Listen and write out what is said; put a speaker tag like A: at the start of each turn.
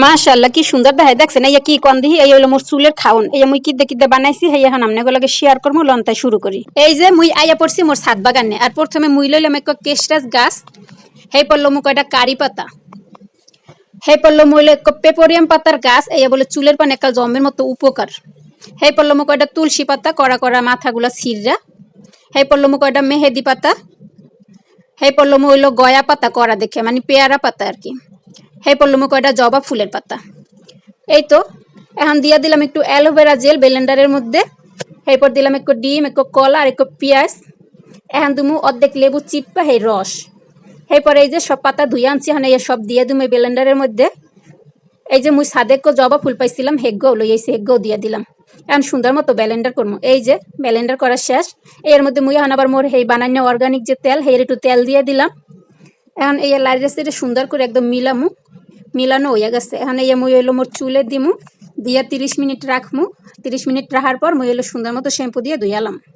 A: মাশাআল্লাহ কি সুন্দর দেখায় দেখছেন এই কি কোন দিহি এই হলো মোর চুলের খাউন এই মুই কিদ্দে বানাইছি এই এখন আমনে গলাকে শেয়ার করমু লন্তাই শুরু করি। এই যে মুই আইয়া পড়ছি মোর ছাদ বাগানে আর প্রথমে মুই লইলাম এক কেশরাজ গাছ হেই পড়লো মু কয়টা কারি পাতা হেই পড়লো মুই এক পেপোরিয়াম পাতার গাছ এই বলে চুলের পানে একটা জমের মতো উপকার। হেই পড়লো মু কয়টা তুলসী পাতা কড়া কড়া মাথাগুলা ছিড়রা। হেই পড়লো মু কয়টা মেহেদি পাতা। হেই পড়লো মু হইলো গয়া পাতা করা দেখে মানে পেয়ারা পাতা আর কি। হেই পড়লো মু কয়টা জবা ফুলের পাতা। এই তো এখন দিয়া দিলাম একটু অ্যালোভেরা জেল ব্লেন্ডারের মধ্যে। এরপর দিলাম একটু ডিম একটু কলা আর একটু পেঁয়াজ। এখন দিমু অর্ধেক লেবু চিপা এই রস। এরপর এই যে সব পাতা ধুয়ে আনছি এখন এই সব দিয়ে দিমু এই ব্লেন্ডারের মধ্যে। এই যে মুই সাদে জবা ফুল পাইছিলাম হেগ্গও লই আইছি হেগ্গও দিয়ে দিলাম। এখন সুন্দর মতো ব্লেন্ডার করবো। এই যে ব্লেন্ডার করা শেষ। এর মধ্যে মুই এখন আবার মোর এই বানান্য অর্গানিক যে তেল হের একটু তেল দিয়ে দিলাম। এখন এই লাইরেসিটা সুন্দর করে একদম মিলামু মিলানো হইয়া গেছে। এখন এই মুই হইলো মোর চুলে দিমু দিয়া 30 মিনিট রাখমু। 30 মিনিট রাখার পর মুই হইলো সুন্দর মতো শ্যাম্পু দিয়ে ধুইয়ালাম।